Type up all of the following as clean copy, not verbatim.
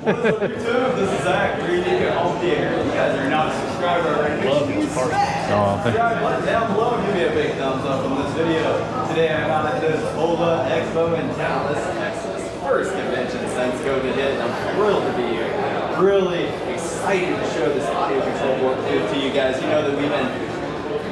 What's up, YouTube? This is Zach, Dreamedia Home Theater. If you guys are not subscribed already, make sure you subscribe button down below and give me a big thumbs up on this video. Today I'm out at this Ola Expo in Dallas, Texas. First convention since COVID hit, and I'm thrilled to be here. Really excited to show this audio control board to you guys. You know that we've been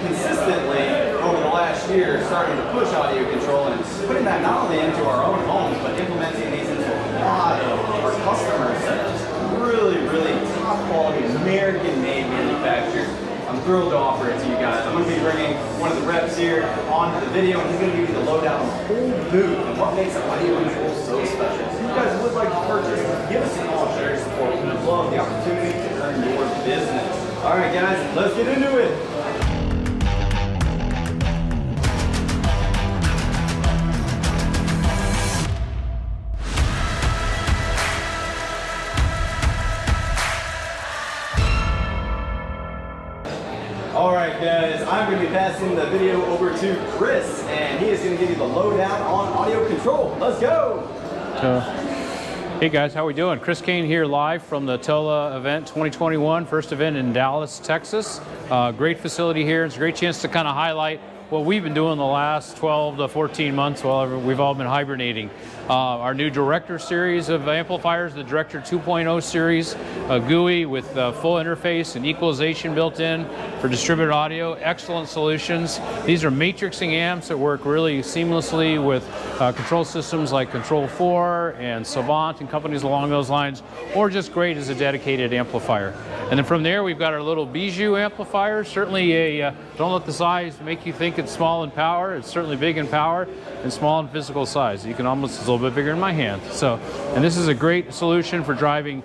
consistently over the last year starting to push audio control and putting that not only into our own homes, but implementing these into a lot of our customer setups. Really top quality, American-made manufactured. I'm thrilled to offer it to you guys. I'm going to be bringing one of the reps here onto the video, and he's going to give you the lowdown on the whole booth and what makes audio control so special. So if you guys would like to purchase, give us a call, share your support. We would love the opportunity to earn your business. All right, guys, let's get into it. Alright guys, I'm going to be passing the video over to Chris, and he is going to give you the lowdown on audio control. Let's go! Hey guys, how we doing? Chris Kane here live from the TOLA event 2021, first event in Dallas, Texas. Great facility here. It's a great chance to kind of highlight what we've been doing the last 12 to 14 months while we've all been hibernating. Our new Director series of amplifiers, the Director 2.0 series, GUI with full interface and equalization built in for distributed audio. Excellent solutions. These are matrixing amps that work really seamlessly with control systems like Control 4 and Savant and companies along those lines, or just great as a dedicated amplifier. And then from there, we've got our little Bijou Amplifier. Certainly don't let the size make you think it's small in power. It's certainly big in power and small in physical size. You can almost, it's a little bit bigger in my hand. So, and this is a great solution for driving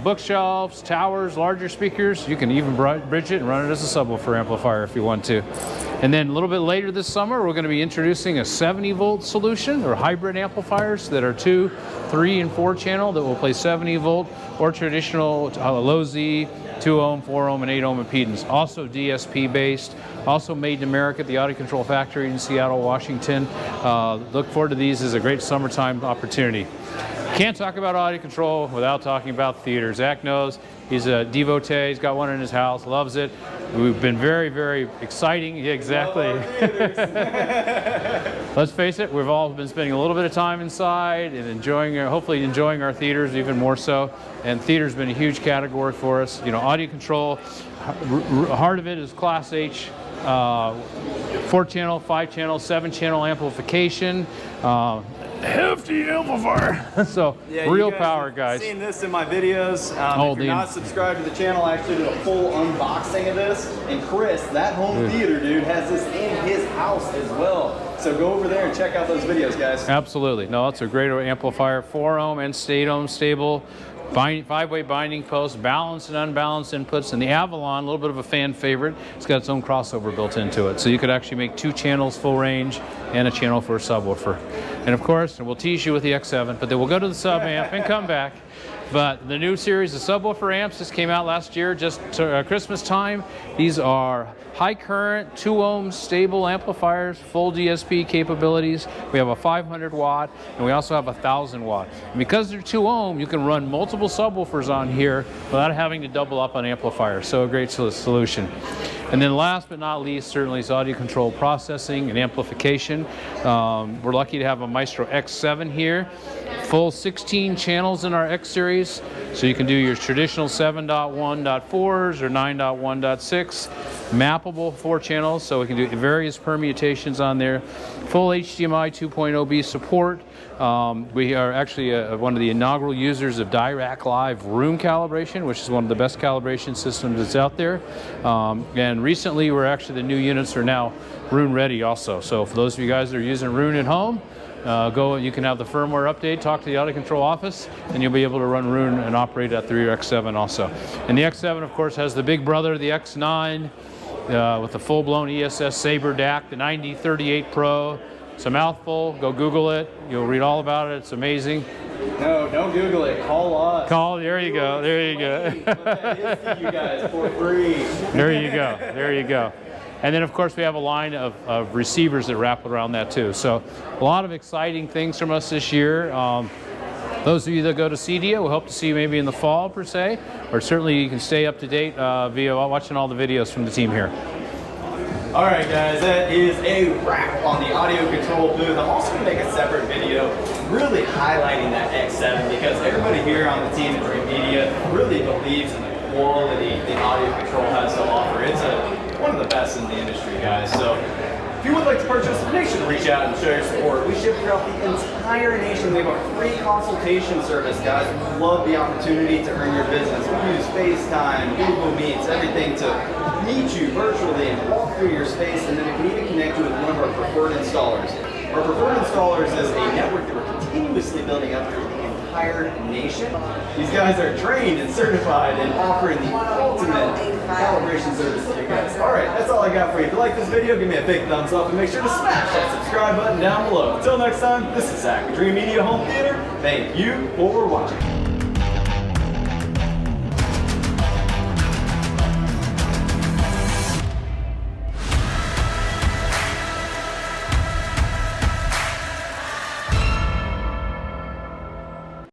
bookshelves, towers, larger speakers. You can even bridge it and run it as a subwoofer amplifier if you want to. And then a little bit later this summer, we're going to be introducing a 70-volt solution, or hybrid amplifiers that are 2, 3, and 4 channel that will play 70-volt or traditional low Z, 2 ohm, 4 ohm, and 8 ohm impedance. Also DSP based, also made in America at the Audio Control Factory in Seattle, Washington. Look forward to these as a great summertime opportunity. Can't talk about audio control without talking about theater. Zach knows, he's a devotee, he's got one in his house, loves it. We've been very exciting. Yeah, exactly. Let's face it, we've all been spending a little bit of time inside and enjoying, hopefully enjoying our theaters even more so. And theater's been a huge category for us. You know, audio control, heart of it is Class H, 4-channel, 5-channel, 7-channel amplification. Hefty amplifier. So yeah, real power, guys. I've seen this in my videos. If you're not subscribed to the channel, I actually did a full unboxing of this. And Chris, that home theater dude, has this in his house as well. So go over there and check out those videos, guys. Absolutely. No, it's a great amplifier. 4 ohm and 8 ohm stable. 5-way binding posts, balanced and unbalanced inputs, and the Avalon, a little bit of a fan favorite, it's got its own crossover built into it. So you could actually make 2 channels full range and a channel for a subwoofer. And of course, we'll tease you with the X7, but then we'll go to the sub amp and come back. But the new series of subwoofer amps just came out last year, just Christmas time. These are high current, 2 ohm stable amplifiers, full DSP capabilities. We have a 500 watt and we also have a 1000 watt. And because they're 2 ohm, you can run multiple subwoofers on here without having to double up on amplifiers. So a great solution. And then last but not least, certainly is audio control processing and amplification. We're lucky to have a Maestro X7 here. Full 16 channels in our X series. So you can do your traditional 7.1.4s or 9.1.6. Mappable 4 channels, so we can do various permutations on there. Full HDMI 2.0B support. We are actually one of the inaugural users of Dirac Live room calibration, which is one of the best calibration systems that's out there. And recently, the new units are now Roon ready also. So for those of you guys that are using Roon at home, you can have the firmware update, talk to the audio control office, and you'll be able to run Roon and operate that through your X7 also. And the X7, of course, has the big brother, the X9, with the full-blown ESS Saber DAC, the 9038 Pro. It's a mouthful. Go Google it. You'll read all about it. It's amazing. No, don't Google it. Call us. There you go. There you go. But that is to you guys for free. There you go. There you go. And then, of course, we have a line of receivers that wrap around that, too. So a lot of exciting things from us this year. Those of you that go to CEDIA, we hope to see you maybe in the fall per se, or certainly you can stay up to date via watching all the videos from the team here. All right, guys, that is a wrap on the audio control booth. I'm also going to make a separate video really highlighting that X7 because everybody here on the team at Dreamedia really believes in the quality the audio control has to offer. It's one of the best in the industry, guys. So if you would like to purchase, make sure to reach out and show your support. We ship throughout the entire nation. We have a free consultation service, guys. We love the opportunity to earn your business. We use FaceTime, Google Meets, everything to meet you virtually and walk through your space, and then we can even connect you with one of our preferred installers. Our preferred installers is a network that we're continuously building up through the entire nation. These guys are trained and certified and offering the ultimate calibration service to you guys. All right, that's all I got for you. If you like this video, give me a big thumbs up and make sure to smash that subscribe button down below. Until next time, this is Zach with Dreamedia Home Theater. Thank you for watching.